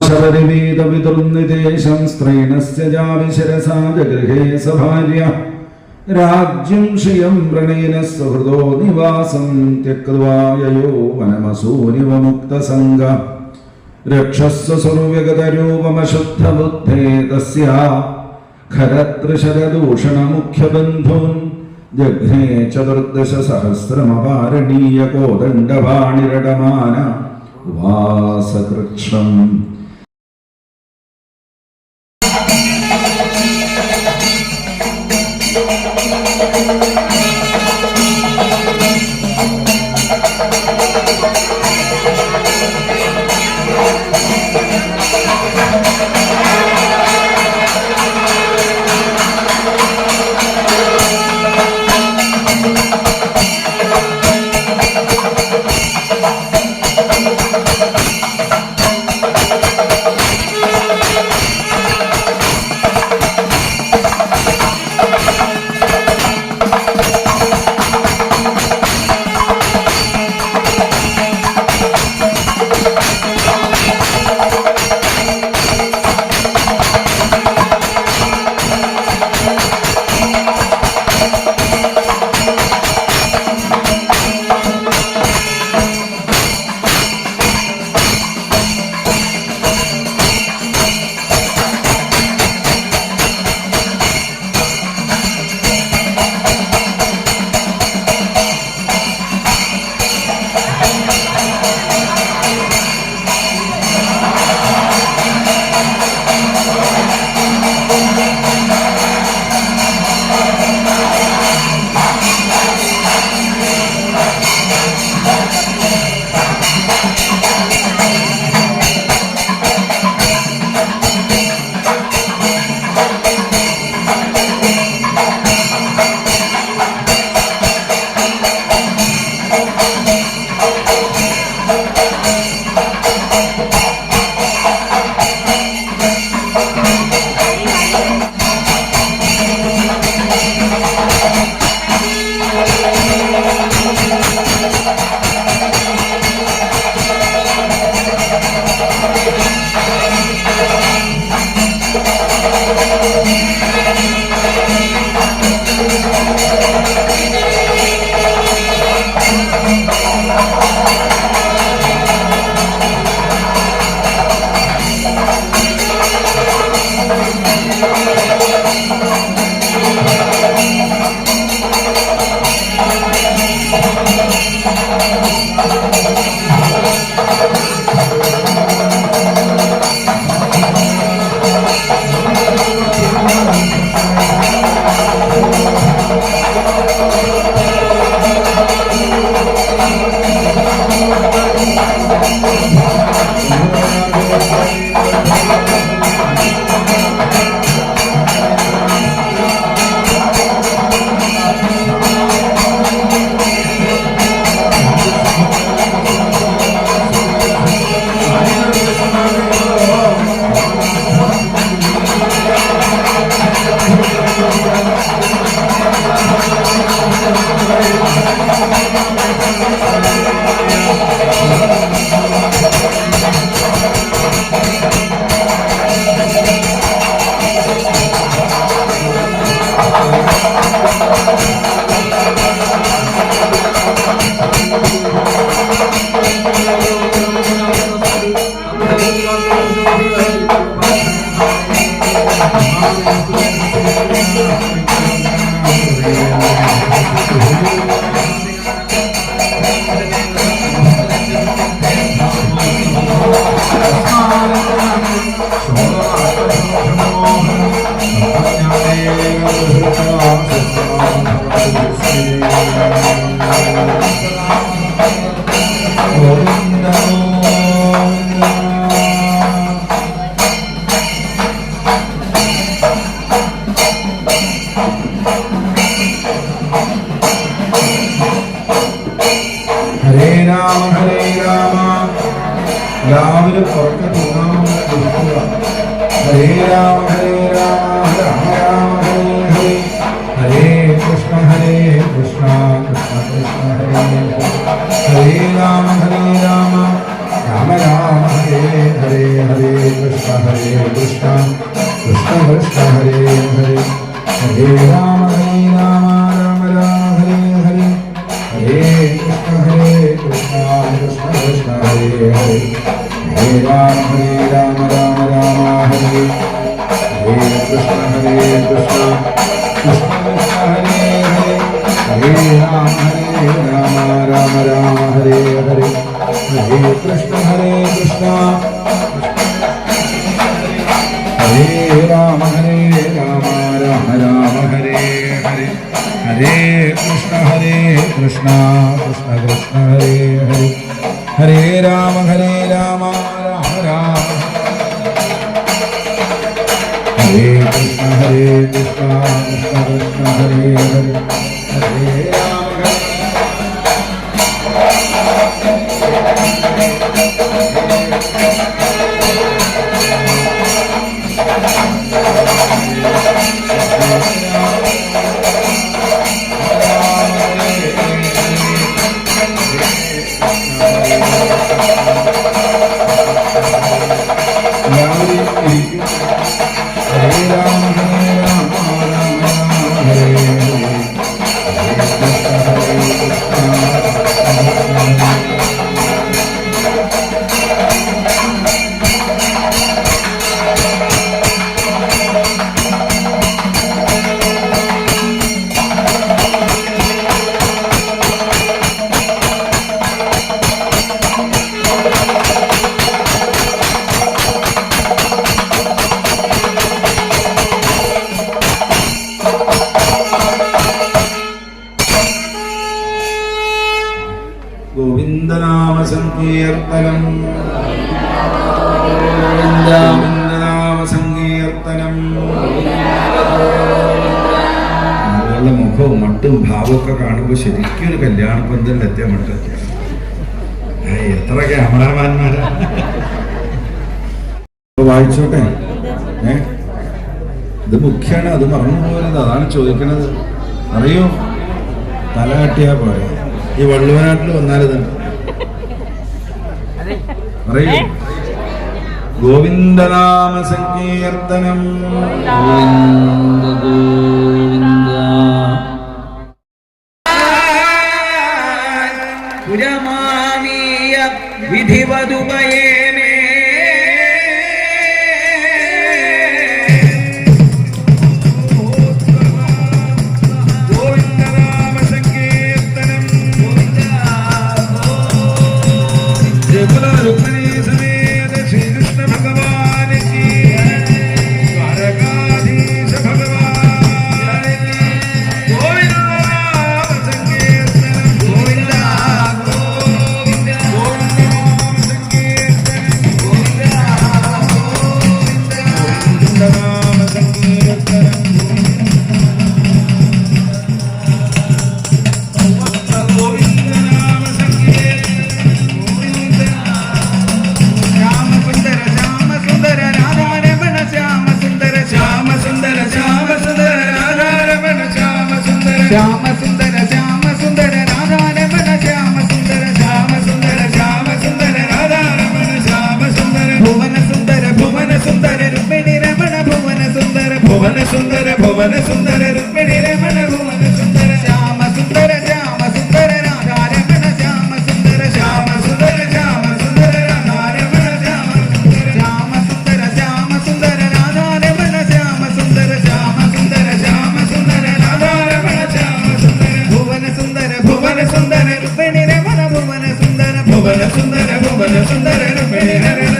ശബരിവേദവിതുർനിദേശം സ്ത്രൈണസ്യ ജാവിശിരസാ ജഗൃഹേ സഭാര്യ രാജ്യം ശ്രിയം പ്രണേന സുഹൃദോ നിവാസം ത്യക്വായയോ വനമസൂനിവമുക്തസംഗ രക്ഷസ്വ സുർവ്യഗതരൂപമശുദ്ധബുദ്ധേ തസ്യാ ഖരത്രിശരദൂഷണമുഖ്യബന്ധൂൻ ജഘ്നേ ചതുർദശസഹസ്രമപാരണീയ കോദണ്ഡപാണിരടമാന ഉവാസകൃക്ഷം. എല്ലാവരും പുറത്ത് തിന്നാമെന്ന് ഹരേ രാമ രാമ രാമ ഹരേ ഹരേ കൃഷ്ണ കൃഷ്ണ കൃഷ്ണ ഹരേ ഹരേ രാമ രാമ രാമ ഹരേ ഹരേ ഹരേ ഹരേ രാമ രാമ രാമ ഹരേ ഹരേ ഹരേ കൃഷ്ണ കൃഷ്ണ കൃഷ്ണ ഹരേ ഹരേ ഹരേ രാമ രാമ രാമ ഹരേ ഹരേ കൃഷ്ണ കൃഷ്ണ കൃഷ്ണ ഹരേ ഹരേ ഹരേ രാമ രാമ രാമ ഹരേ ഹരേ ഹരേ കൃഷ്ണ കൃഷ്ണ ഹരേ രാമ രാമ രാമ ഹരേ ഹരേ ഹരേ കൃഷ്ണ കൃഷ്ണ കൃഷ്ണ കൃഷ്ണ ഹരേ ഹരേ ഹരേ രാമ രാമ രാമ ഹരേ കൃഷ്ണ കൃഷ്ണ കൃഷ്ണ കൃഷ്ണ ഹരേ ഹരേ ഹരേ രാമ ഗോവിന്ദനാമ സങ്കീർത്തനം ഗോവിന്ദനാമ സങ്കീർത്തനം. നിങ്ങളുടെ മുഖവും മട്ടും ഭാവമൊക്കെ കാണുമ്പോൾ ശരിക്കും ഒരു കല്യാണ പന്തലിലെത്തിയ മട്ട്. എത്ര ക്യാമറാമാന്മാരാ. വായിച്ചോട്ടെ. ഇത് മുഖ്യാണ്, അത് മറന്നു പോകരുത്. അതാണ് ചോദിക്കണത്. അറിയോ? തല കാട്ടിയാ പോരെ. ഈ വള്ളുവനാട്ടിൽ വന്നാലിത് പറയൂ. ഗോവിന്ദനാമ സങ്കീർത്തനം. ഗോവിന്ദ ഗോവിന്ദ. പുരമാമീയ വിധിവതുപയേമേ ശ്യാമ സുന്ദര ശ്യാമ സുന്ദര രാധാരമണ ശ്യാമ സുന്ദര ശ്യാമ സുന്ദര ശ്യാമ സുന്ദര രാധാരമണ ശ്യാമ സുന്ദര ഭുവന സുന്ദര ഭുവന സുന്ദര രുക്മിണി രമണ ഭുവന സുന്ദര ഭുവന സുന്ദര ഭുവന സുന്ദര രുക്മിണി രമണ ഭുവന സുന്ദര ശ്യാമ സുന്ദര ശ്യാമ സുന്ദര രാധാരമണ ശ്യാമ സുന്ദര ശ്യാമ സുന്ദര ശ്യാമ സുന്ദര രാധാരമണ ശ്യാമ സുന്ദര ശ്യാമ സുന്ദര ശ്യാമ സുന്ദര രാധാരമണ ശ്യാമ സുന്ദര ശ്യാമ സുന്ദര ശ്യാമ സുന്ദര രാധാരമണ ഭുവന സുന്ദര ഭുവന സുന്ദര രുക്മിണി രമണ ഭുവന സുന്ദര ഭുവന സുന്ദര ഭുവന സുന്ദര രുക്മിണി രമണ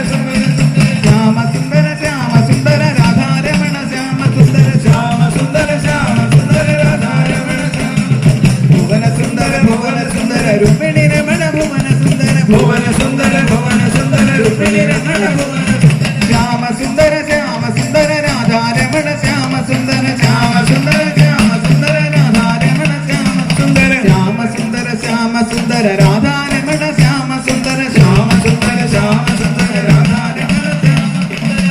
ശ്യാമ സുന്ദര ശ്യാമ സുന്ദര രാധാരമണ ശ്യാമ സുന്ദര ശ്യാമ സുന്ദര ശ്യാമ സുന്ദര രാധാരമണ ഭുവന സുന്ദര ഭുവന സുന്ദര രുക്മിണി രമണ ഭുവന സുന്ദര ഭുവന സുന്ദര ഭുവന സുന്ദര രുക്മിണി രമണ ഭുവന ശ്യാമ സുന്ദര ശ്യാമ സുന്ദര രാധാരമണ ശ്യാമ സുന്ദര ശ്യാമ സുന്ദര ശ്യാമ സുന്ദര രാധാരമണ ശ്യാമ സുന്ദര ശ്യാമ സുന്ദര ശ്യാമ സുന്ദര രാധാരമണ ശ്യാമ സുന്ദര ശ്യാമ സുന്ദര ശ്യാമ സുന്ദര രാധാരമണ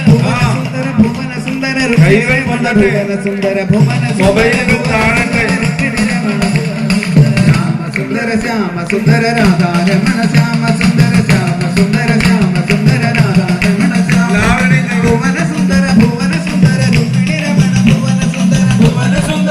ഭുവന സുന്ദര ഭുവന സുന്ദര ഭുവന സുന്ദര ശ്യാമ സുന്ദര രാധാരമണ ശ്യാമ സുന്ദര ശ്യാമ സുന്ദര ശ്യാമ സുന്ദര രാധാരമണ ശ്യാമ ഭുവന സുന്ദര ഭുവന സുന്ദര രുക്മിണി രമണ ഭുവന സുന്ദര ഭുവന സുന്ദര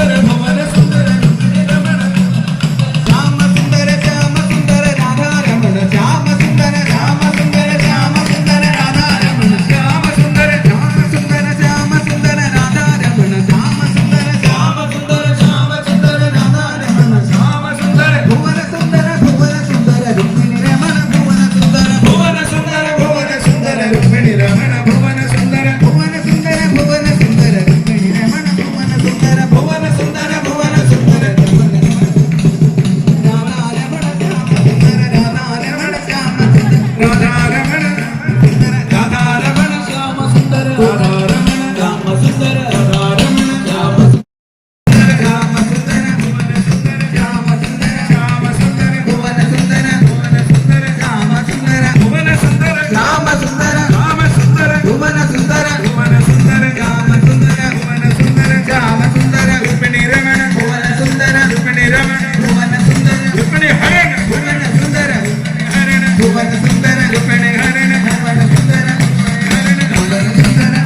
ഭുവന സുന്ദര രുക്മിണി ഹരണ ഭുവന സുന്ദര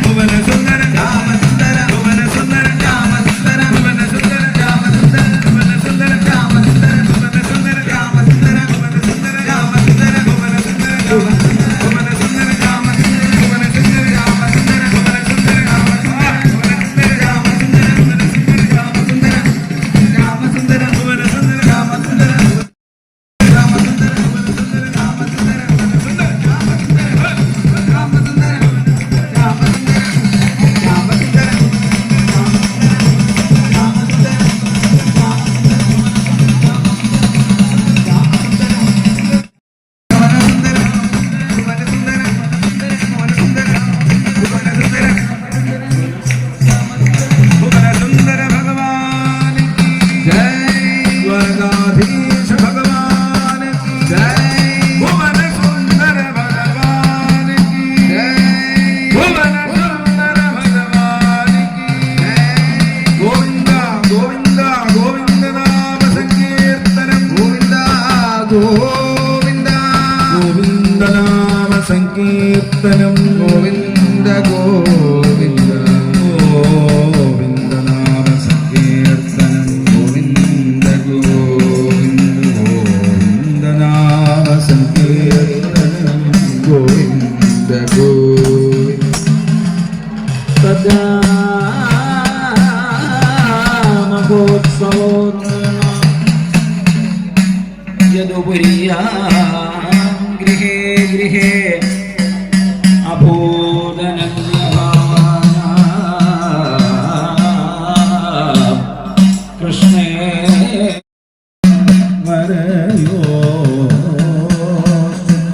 ഭുവന സുന്ദര രാമ സുന്ദര ഭുവന സുന്ദര രാമ സുന്ദര ഭുവന സുന്ദര രാമ സുന്ദര ഭുവന സുന്ദര രാമ സുന്ദര ഭുവന സുന്ദര രാമ സുന്ദര ഭുവന സുന്ദര രാമ സുന്ദര ഭുവന സുന്ദര ഭുവന സുന്ദര രാമ സുന്ദര ഭുവന സുന്ദര രാമ സുന്ദര ഭുവന സുന്ദര രാമ സുന്ദര ഭുവന സുന്ദര രാമ സുന്ദര സങ്കീർത്തനം ഗോവിന്ദ ഗോവിന്ദ ഗോവിന്ദനാമ സങ്കീർത്തനം ഗോവിന്ദ ഗോവിന്ദ ഗോവിന്ദനാമ സങ്കീർത്തനം ഗോവിന്ദ ഗോവിന്ദ സദാ മഹോത്സവോത്സവ യദുപുരിയാ ഗൃഹേ ഗൃഹേ അഭൂതനന്യഭാവന കൃഷ്ണേ വരയോ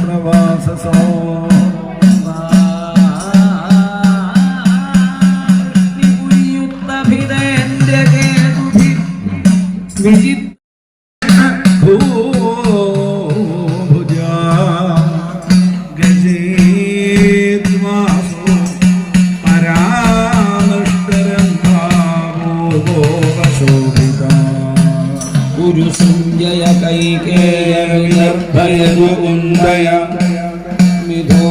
പ്രവാസസോ ഭൂഭുജാ ഗജേദ്വാസോ പരാമഷ്ടരം ഭാവോപശോഭിതാ ഗുരുസഞ്ജയ കൈകേയ നിർഭയരുകുന്ദയ മിഥോ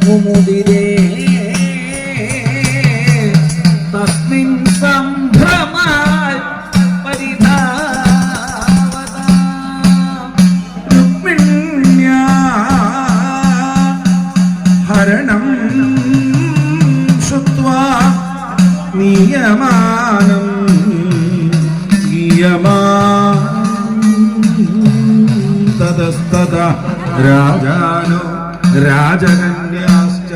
മുമുദിരേ തസ്മിൻ സംഭ്രമാൽ പരിധാവതാ രുക്മിണ്യാ ഹരണം ശ്രുത്വാ നീയമാനം തതസ്തത രാജാനോ രാജകന്യാശ്ച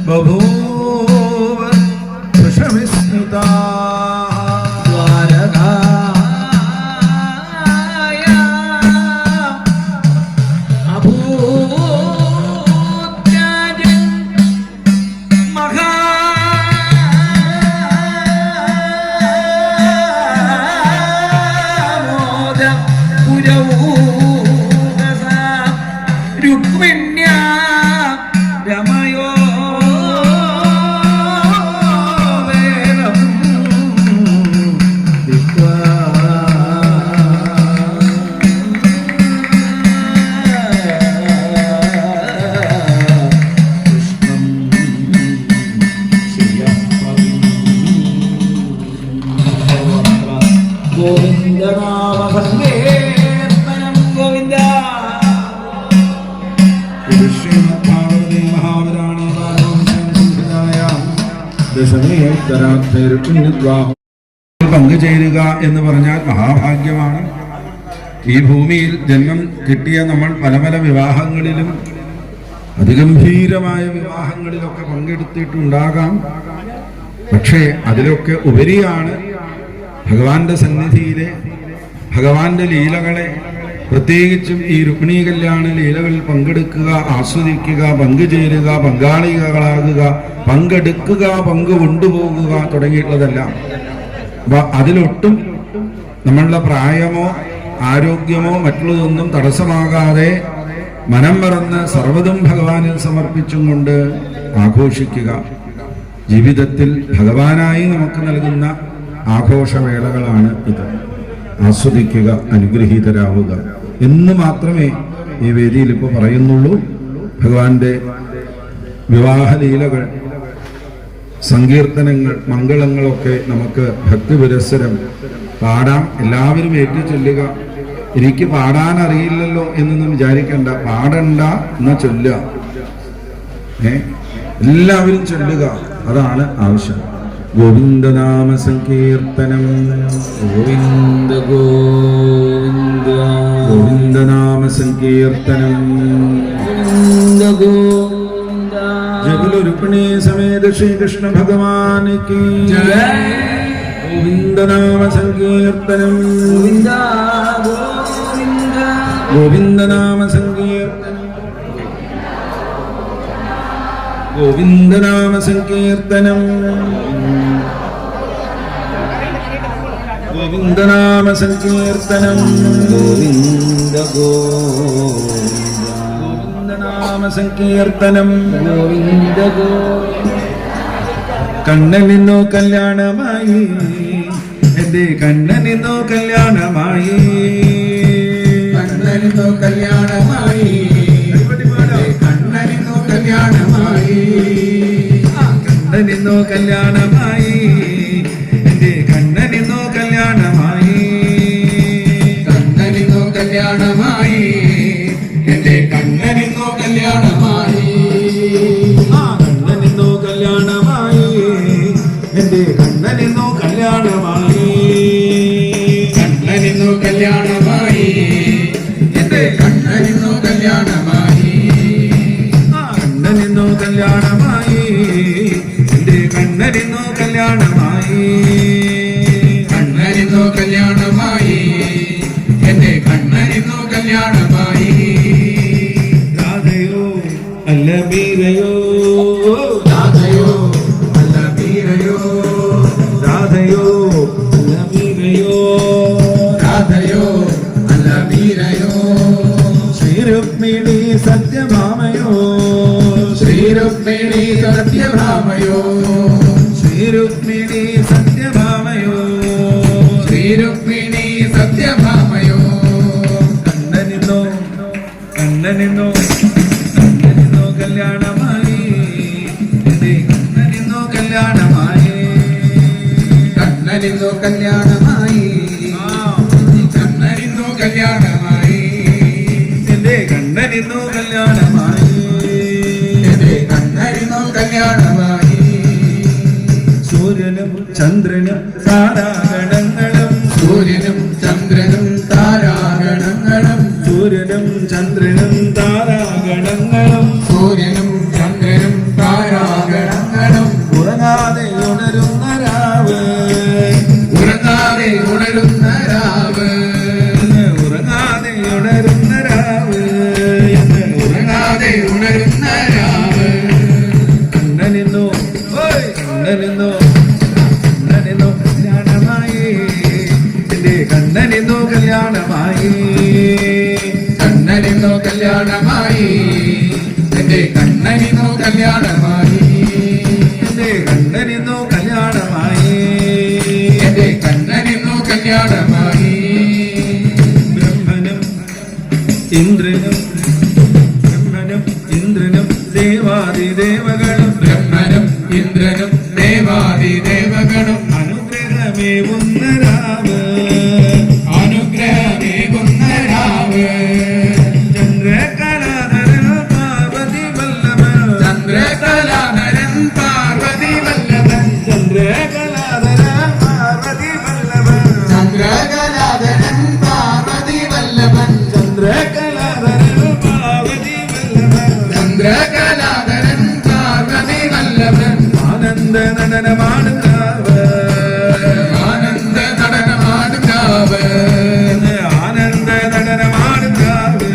ബഭൂവ വൃഷവിസ്മിതാ രുക്മിണ്യാ രമയോ വേദം ഗോവിന്ദനാമ സങ്കീർത്തനം ഗോവിന്ദ ശ്രീമദ്ഭാഗവതേ മഹാപുരാണേ ദശമേത്തരാർത്ഥ പങ്കുചേരുക എന്ന് പറഞ്ഞാൽ മഹാഭാഗ്യമാണ്. ഈ ഭൂമിയിൽ ജന്മം കിട്ടിയ നമ്മൾ പല പല വിവാഹങ്ങളിലും അതിഗംഭീരമായ വിവാഹങ്ങളിലൊക്കെ പങ്കെടുത്തിട്ടുണ്ടാകാം. പക്ഷേ അതിലൊക്കെ ഉപരിയാണ് ഭഗവാന്റെ സന്നിധിയിലെ ഭഗവാന്റെ ലീലകളെ, പ്രത്യേകിച്ചും ഈ രുക്മിണീ കല്യാണ ലീലകളിൽ പങ്കെടുക്കുക, ആസ്വദിക്കുക, പങ്കുചേരുക, പങ്കാളികളാകുക, പങ്കെടുക്കുക, പങ്ക് കൊണ്ടുപോകുക തുടങ്ങിയിട്ടുള്ളതെല്ലാം. അപ്പൊ അതിലൊട്ടും നമ്മളുടെ പ്രായമോ ആരോഗ്യമോ മറ്റുള്ളതൊന്നും തടസ്സമാകാതെ മനം മറന്ന് സർവ്വതും ഭഗവാനിൽ സമർപ്പിച്ചും കൊണ്ട് ആഘോഷിക്കുക. ജീവിതത്തിൽ ഭഗവാനായി നമുക്ക് നൽകുന്ന ആഘോഷവേളകളാണ് ഇത്. ആസ്വദിക്കുക, അനുഗ്രഹീതരാവുക. എന്ന് മാത്രമേ ഈ വേദിയിൽ ഇപ്പോൾ പറയുന്നുള്ളൂ. ഭഗവാന്റെ വിവാഹലീലകൾ, സങ്കീർത്തനങ്ങൾ, മംഗളങ്ങളൊക്കെ നമുക്ക് ഭക്തിപുരസ്സരം പാടാം. എല്ലാവരും ഏറ്റു ചൊല്ലുക. എനിക്ക് പാടാൻ അറിയില്ലല്ലോ എന്നൊന്നും വിചാരിക്കണ്ട, പാടണ്ട എന്ന ചൊല്ലുക. എല്ലാവരും ചൊല്ലുക, അതാണ് ആവശ്യം. ഗോവിന്ദനാമ സങ്കീർത്തനം, ഗോവിന്ദ ഗോവിന്ദ ഗോവിന്ദനാമ സങ്കീർത്തനം. ഗോവിന്ദ ഗോവിന്ദ ജഗലുരുക്മിണീ സമേത ശ്രീകൃഷ്ണ ഭഗവാൻ കീ ജയ. ഗോവിന്ദനാമ സങ്കീർത്തനം, ഗോവിന്ദ ഗോവിന്ദ ഗോവിന്ദനാമ സങ്കീർത്തനം, ഗോവിന്ദനാമ സങ്കീർത്തനം, ഗോവിന്ദനാമ സങ്കീർത്തനം, ഗോവിന്ദ ഗോവിന്ദ ഗോവിന്ദനാമ സങ്കീർത്തനം. ഗോവിന്ദ ഗോവിന്ദ കണ്ണനിന്നോ കല്യാണമായി, എന്റെ കണ്ണനിന്നോ കല്യാണമായി, കണ്ണനിന്നോ കല്യാണമായി, കണ്ണനിന്നോ കല്യാണമായി, കണ്ണനിന്നോ കല്യാണമായി, എന്റെ കണ്ണനിന്നോ കല്യാണമായി, കണ്ണനിന്നോ കല്യാണമായി, എന്റെ കണ്ണനിന്നോ കല്യാണമായി, കണ്ണനിന്നോ കല്യാണമായി, എന്റെ കണ്ണനിന്നോ കല്യാണമായി, കണ്ണനിന്നോ കല്യാണമായി, എന്റെ കണ്ണനിന്നോ കല്യാണമായി, കണ്ണനിന്നോ കല്യാണമായി, എന്റെ കണ്ണനിന്നോ കല്യാണമായി, കണ്ണനിന്നോ കല്യാണമായി, എന്റെ കണ്ണനിന്നോ കല്യാണമായി. രാധയോ അല്ല മീരയോ, രാധയോ അല്ല വീരയോ, രാധയോ അല്ല മീരയോ, രാധയോ അല്ല വീരയോ, ശ്രീരുക്മിണി സത്യഭാമയോ, ശ്രീരുക്മിണി സത്യഭാമയോ, ശ്രീരുക്മിണി സത്യഭാമയോ, ശ്രീരുക്മിണി സത്യഭാമയോ, കണ്ണനിന്നോ കണ്ണനിന്നോ കണ്ണനിന്നോ കല്യാണമായി, എന്റെ കണ്ണനിന്നോ കല്യാണമായി, കണ്ണനിന്നോ കല്യാണമായി, കണ്ണനിന്നോ കല്യാണമായി, എന്റെ കണ്ണനിന്നോ കല്യാണമായി, എന്റെ കണ്ണനിന്നോ കല്യാണമായി. സൂര്യനും ചന്ദ്രനും താരാഗണങ്ങളും, സൂര്യനും ചന്ദ്രനും താരാഗണങ്ങളും, സൂര്യനും ചന്ദ്രനും താരാഗണങ്ങളും, സൂര്യനും ചന്ദ്രനും താരാഗണങ്ങളും, ഉറങ്ങാതെ ഉണരുന്ന രാവ്, ഉറങ്ങാതെ ഉണരുന്ന രാവ്, ഉറങ്ങാതെ ഉണരുന്ന രാവ്, ഉറങ്ങാതെ ഉണരുന്ന രാവ്, കണ്ണനിന്നോ കണ്ണനിന്നോ കണ്ണനിന്നോ കല്യാണമായി, എന്റെ കണ്ണനിന്നോ കല്യാണമായി, കണ്ണനിന്നോ കല്യാണമായി, എന്റെ കണ്ണനിന്നോ കല്യാണമായി, എന്റെ കണ്ണനിന്നോ കല്യാണമായി, എന്റെ കണ്ണനിന്നോ കല്യാണമായി. ബ്രഹ്മനും ഇന്ദ്രനും, ബ്രഹ്മനും ഇന്ദ്രനും ദേവാദിദേവകളും, ബ്രഹ്മനും ഇന്ദ്രനും ദേവാദിദേവകളും അനുഗ്രഹമേവുന്ന രാവ്, അനുഗ്രഹമേകുന്ന രാവ്, ചന്ദ്രകലാധരൻ പാർവതി വല്ലഭൻ, ചന്ദ്രകലാധരൻ പാർവതി വല്ലഭൻ, ചന്ദ്രകലാധരൻ പാർവതി വല്ലഭൻ, ചന്ദ്രകലാധരൻ പാർവതി വല്ലഭൻ, ചന്ദ്രകലാധരൻ പാർവതി വല്ലഭൻ, ചന്ദ്രകലാധരൻ പാർവതി വല്ലഭൻ, ആനന്ദ നടനമാടുന്ന രാവ്, ആനന്ദ നടനമാടും രാവ്, ആനന്ദ നടനമാടുന്ന രാവ്,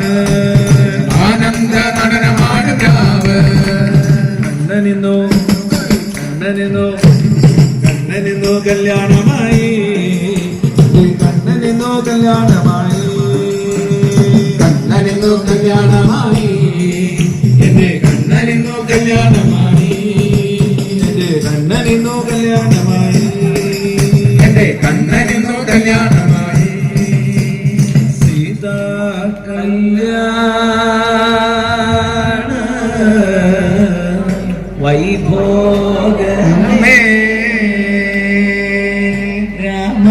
ആനന്ദ നടനമാടും രാവ്, കണ്ണനിന്നോ കണ്ണനിന്നോ കണ്ണനിന്നോ കല്യാണമായി, കണ്ണനിന്നോ കല്യാണമായി, കണ്ണനിന്നോ കല്യാണമായി, എന്റെ കണ്ണനിന്നോ കല്യാണമായി, എന്റെ കണ്ണനിന്നോ കല്യാണമായി, എന്റെ കണ്ണനിന്നോ കല്യാണമായി. സീതാ കല്യാണ വൈഭോഗമേ രാമ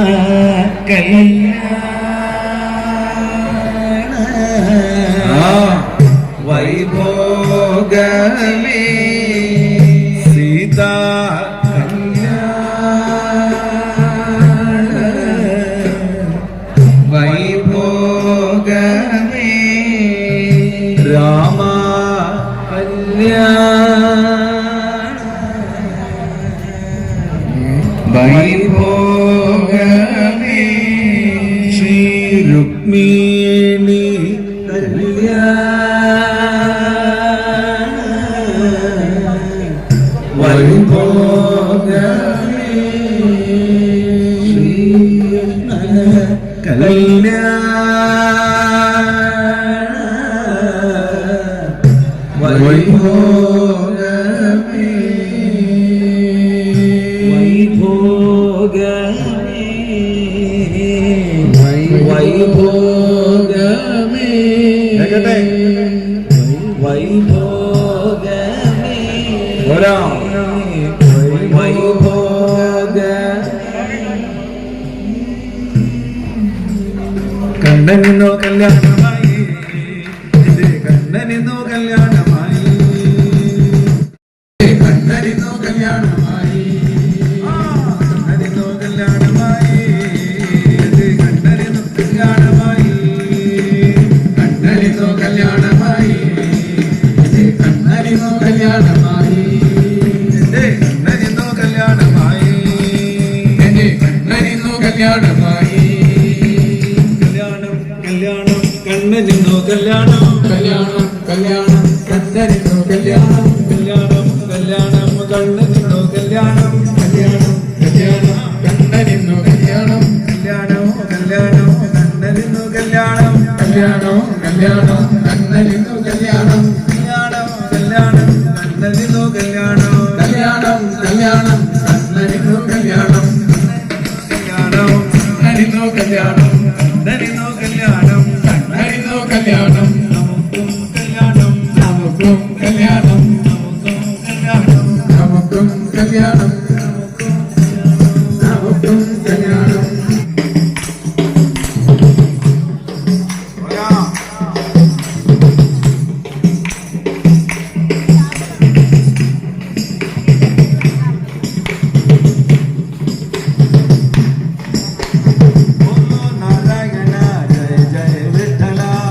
കല്യാണ വൈഭോഗമേ സീതാ വൈഭോഗമേ രാമ വൈഭോഗമേ ശ്രീ രുക്മിണി വൈഭോഗമേ വൈഭോഗമേ വൈഭോഗമേ വൈഭോഗമേ വൈഭോഗ കണ്ണനിന്നോ കല്യാണമായി എന്റെ കണ്ണനിന്നോ കല്യാണമായി കണ്ണനിന്നോ കല്യാണമായി കണ്ണനിന്നോ കല്യാണമായി എന്റെ കണ്ണനിന്നോ കല്യാണമായി കണ്ണനിന്നോ കല്യാണമായി കണ്ണനിന്നോ കല്യാണമായി എന്റെ കണ്ണനിന്നോ കല്യാണമായി എന്റെ കണ്ണനിന്നോ കല്യാണമായി കല്യാണം കല്യാണം കണ്ണനിന്നോ കല്യാണം കല്യാണം കല്യാണം കണ്ണനിന്നോ കല്യാണം കല്യാണം കല്യാണം കണ്ണനിന്നോ കല്യാണം കല്യാണം കല്യാണം കണ്ണനിന്നോ കല്യാണം കല്യാണം കല്യാണം കണ്ണനിന്നോ കല്യാണം കല്യാണം കല്യാണം കണ്ണനിന്നോ കല്യാണം കല്യാണം കല്യാണം കണ്ണനിന്നോ കല്യാണം കല്യാണം കല്യാണം കണ്ണനിന്നോ കല്യാണം കല്യാണം കണ്ണനിന്നോ കല്യാണം കണ്ണനിന്നോ കല്യാണം കണ്ണനിന്നോ കല്യാണം നമുക്കും കല്യാണം നമുക്കും കല്യാണം നമുക്കും കല്യാണം നമുക്കും കല്യാണം നമുക്കും കല്യാണം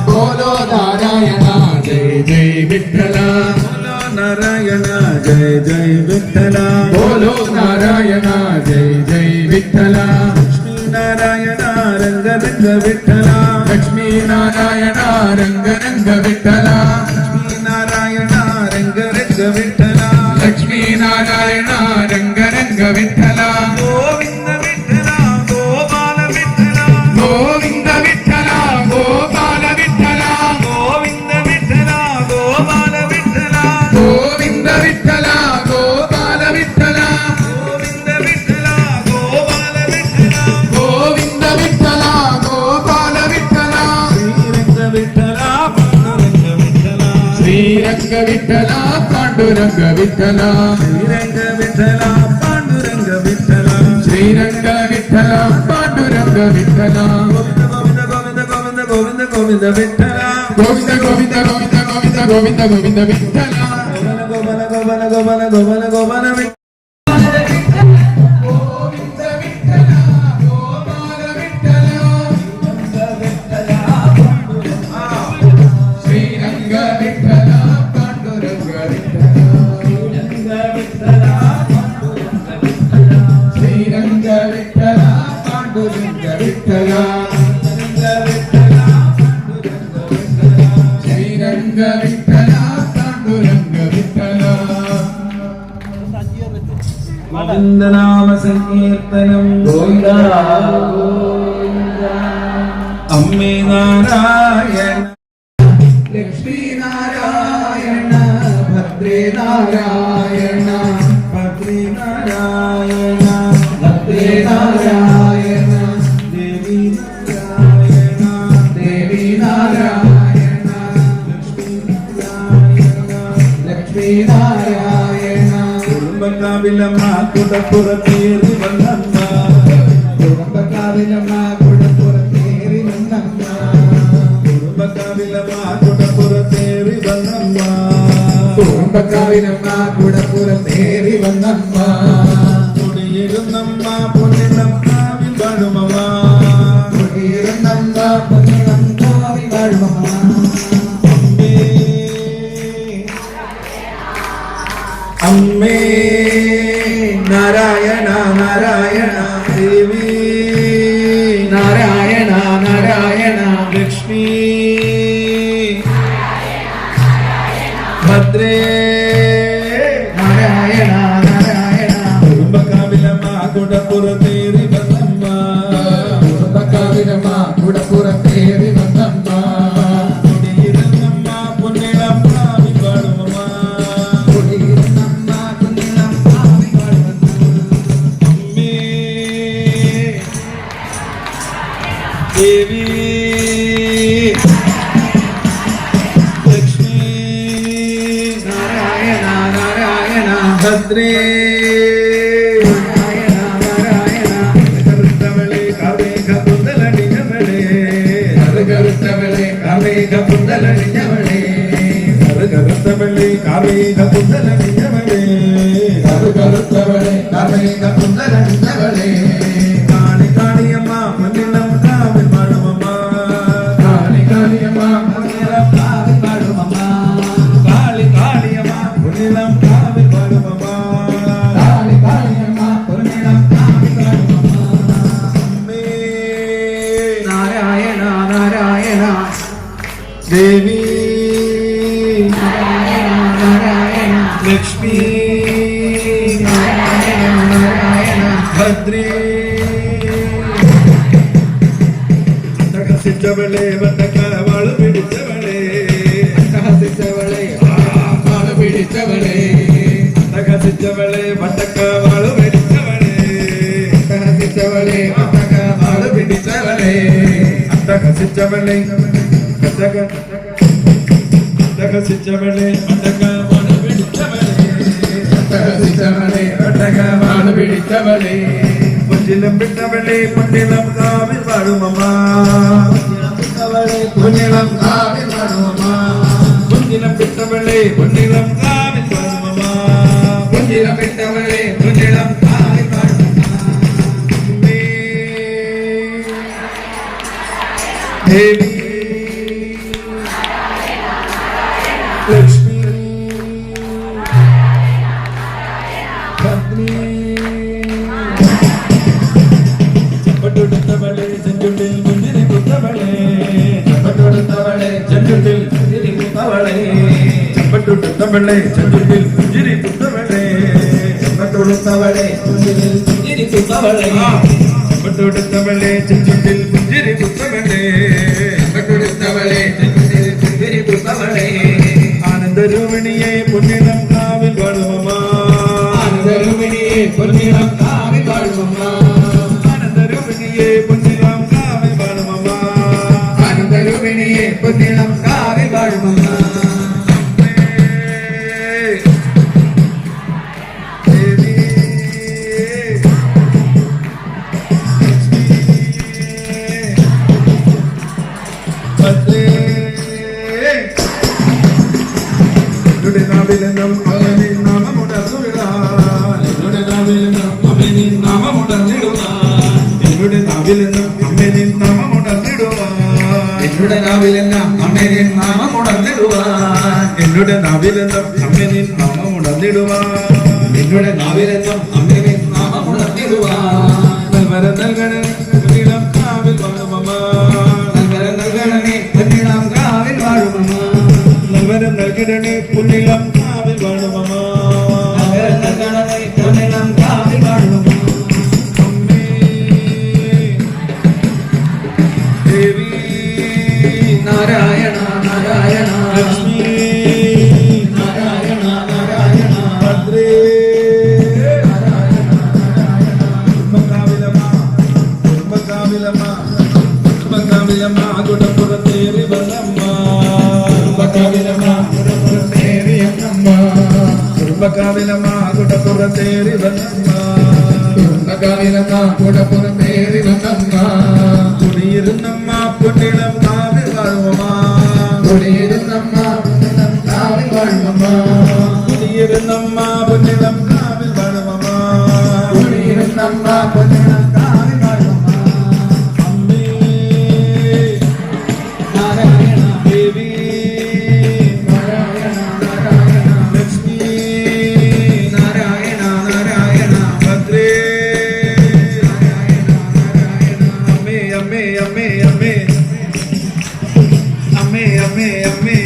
बोलो नारायण जय जय विठ्ठला बोलो नारायण बोलो नारायण जय जय विठ्ठला जय जय विठ्ठला बोलो नारायण जय जय विठ्ठला लक्ष्मी नारायण रंग रंग विठ्ठला लक्ष्मी नारायण रंग रंग विठ्ठला लक्ष्मी नारायण रंग रंग विठ्ठला लक्ष्मी नारायण रंग रंग विठ्ठला गोविंद विठ्ठला गोपाल विठ्ठला गोविंद विठ्ठला गोपाल विठ्ठला गोविंद विठ्ठला गोपाल विठ्ठला गोविंद विठ्ठला गोपाल विठ्ठला गोविंद विठ्ठला गोपाल विठ्ठला गोविंद विठ्ठला गोपाल विठ्ठला श्रीरंग विठ्ठला पांडुरंग विठ्ठला श्रीरंग विठ्ठला पांडुरंग विठ्ठला श्रीरंग विठ्ठला पांडुरंग विठ्ठला गोविंद गोविंद गोविंद गोविंद विठ्ठला गोविंद गोविंद गोविंद गोविंद गोविंद गोविंद विठ्ठला गोवन गोवन गोवन गोवन गोवन विठ्ठला श्रीरंग विठ्ठला पांडुरंग विठ्ठला श्रीरंग विठ्ठला पांडुरंग विठ्ठला श्रीरंग विठ्ठला पांडुरंग विठ्ठला गोविंद नाम संकीर्तनम गोविंदा अम्मे नारायण लक्ष्मी नारायण भद्रे नारायण भद्रे नारायण भद्रे नारायण देवी नारायण देवी नारायण നാരായണ കുടുംബക്കാവിലമ്മ കുടപ്പുറത്തേറി വന്നമ്മ കുടുംബക്കാവിലമ്മ കുടപ്പുറത്തേറി വന്നമ്മ കുടുംബക്കാവിലമ്മ കുടപ്പുറത്തേറി വന്നമ്മ കുടുംബക്കാവിലമ്മ കുടപ്പുറത്തേറി വന്നമ്മ കുടിയിരുന്നമ്മ പൊന്നിളം കാവിൽ വാഴുമമ്മ കുടിയിരുന്നമ്മ പൊന്നിളം കാവിൽ വാഴുമമ്മ അമ്മേ നാരായണ നാരായണ ദേവി നാരായണ നാരായണ ലക്ഷ്മി ഭദ്രേ നാരായണ നാരായണ കുടുംബക്കാവിലമ്മ കുടപ്പുറത്തേറി വന്നമ്മ കുടുംബക്കാവിലമ്മ കുടപ്പുറത്തേറി വന്നമ്മ കുടിയിരുന്നമ്മ പൊന്നിളം കാവിൽ വാഴുമമ്മ കുടിയിരുന്നമ്മ പൊന്നിളം കാവിൽ വാഴുമമ്മ അമ്മേ ദേവി ലക്ഷ്മി നാരായണ നാരായണ ഭദ്രേ നാരായണ നാരായണ കറുത്തവളെ കാവേക പുന്തലണിഞ്ഞവളെ കറുത്തവളെ കാവേക പുന്തലണിഞ്ഞവളെ കറുത്തവളെ കാവേക പുന്തലണിഞ്ഞവളെ കറുത്തവളെ കാവേക പുന്തലണിഞ്ഞവളെ കാളി കാളിയമ്മ മണ്ണിളം കാവിൽ വാഴുമമ്മ കാളി കാളിയമ്മ പൊന്നിളം കാവിൽ വാഴുമമ്മ കാളി കാളിയമ്മ മണ്ണിളം കാവിൽ വാഴുമമ്മ കാളി കാളിയമ്മ പൊന്നിളം കാവിൽ വാഴുമമ്മ അമ്മേ നാരായണ നാരായണ ദേവി നാരായണ നാരായണ ലക്ഷ്മി നാരായണ നാരായണ ഭദ്രേ തകസിച്ചവളെ വട്ടക്കാവാള് പിടിച്ചവളെ ഹസിച്ചവളെ വാള് പിടിച്ചവളെ തകസിച്ചവളെ വട്ടക്കാവാള് പിടിച്ചവളെ ഹസിച്ചവളെ വാള് പിടിച്ചവളെ തകസിച്ചവളെ തകസിച്ചവളെ വട്ടക്കാവാള് പിടിച്ചവളെ ഹസിച്ചവളെ വാള് പിടിച്ചവളെ പൊന്നിലം വിട്ടവളെ പൊന്നിലം കാവിൽ വാഴുമമ്മ പൊന്നിളം കാവിൽ വാഴുമമ്മ പൊന്നിലം വിട്ടവളെ പൊന്നിലം കാവിൽ വാഴുമമ്മ പൊന്നിളം വിട്ടവളെ പൊന്നിളം കാവിൽ വാഴുമമ്മ ദേവി ലക്ഷ്മി ഭദ്രേ ചെമ്പട്ടൊടുത്തവളെ ചെഞ്ചുണ്ടിൽ മുന്തിരി കുത്തവളെ ചെമ്പട്ടൊടുത്തവളെ ചെഞ്ചുണ്ടിൽ മുന്തിരി കുത്തവളെ ചെമ്പട്ടൊടുത്തവളെ ചെഞ്ചുണ്ടിൽ മുന്തിരി കുത്തവളെ ചെമ്പട്ടൊടുത്തവളെ മുന്നിൽ പുഞ്ചിരി കുത്തവളെ ചെമ്പട്ടൊടുത്തവളെ ചെഞ്ചുണ്ടിൽ മുന്തിരി കുത്തവളെ ചെമ്പട്ടൊടുത്തവളെ ചെഞ്ചുണ്ടിൽ പുഞ്ചിരി കുത്തവളെ ആനന്ദരൂപിണിയെ പൊന്നിളം കാവിൽ വാഴുമമ്മ ആനന്ദരൂപിണിയെ പൊന്നിളം കാവിൽ വാഴുമമ്മ ആനന്ദരൂപിണിയെ പൊന്നിളം കാവിൽ വാഴുമമ്മ ആനന്ദരൂപിണിയെ പൊന്നിളം കാവിൽ വാഴുമമ്മ ദേവി ഭദ്രേ എന്നുടെ നാവിലെന്നും അമ്മനിൻ നാമമുണർന്നിടാൻ എന്നുടെ നാവിലെന്നും അമ്മനിൻ നാമമുണർന്നിടുവാൻ എന്നുടെ നാവിലെന്നും അമ്മനിൻ നാമമുണർന്നിടുവാൻ എന്നുടെ നാവിലെല്ലാം അമ്മേനിൻ നാമം ഉണർന്നിടുവാൻ എന്നുടെ നാവിലെന്നും അമ്മനിൻ നാമമുണർന്നിടുവാൻ എന്നുടെ നാവിലെന്നും അമ്മേനിൻ നാമം ഉണർന്നിടുവാൻ നൽവരം നൽകണേ പൊന്നിളം കാവിൽ വാഴുമമ്മ നൽവരം നൽകണമേ പൊന്നിളം കാവിൽ വാഴുമമ്മ നൽവരം നൽകിടണേ പൊന്നിളം കാവിൽ വാഴുമമ്മ നൽവരം നൽകണമേ പൊന്നിളം കാവിൽ വാഴുമമ്മ അമ്മേ ദേവി നാരായണ നാരായണ ലക്ഷ്മി നാരായണ നാരായണ ഭദ്രേ കുടുംബക്കാവിലമ്മ കുടുംബക്കാവിലമ്മ കുടുംബക്കാവിലമ്മ കുടപ്പുറത്തേറി വന്നമ്മ കുടുംബക്കാവിലമ്മ കുടുംബത്തേറിയമ്മ കാവിലമ്മ കുടപ്പുറത്തേറി വന്നമ്മ കാവിലമ്മ കുടപ്പുറത്തേറി വന്നമ്മ കുടിയിരുന്നമ്മ പൊന്നിളം കാവിൽ വാഴുമമ്മ കുടിയിരുന്നമ്മ കാവിൽ വാഴുമമ്മ കുടിയിരുന്നമ്മ പൊന്നിളം കാവിൽ വാഴുമമ്മ കുടിയിരുന്നമ്മ പൊന്നിളം കാവിൽ വാഴുമമ്മ അമ്മേ നാരായണ ദേവി നാരായണ നാരായണ ലക്ഷ്മി നാരായണ നാരായണ ഭദ്രേ നാരായണ നാരായണ അമ്മേ അമ്മേ അമ്മേ അമ്മേ അമ്മേ അമ്മേ അമ്മേ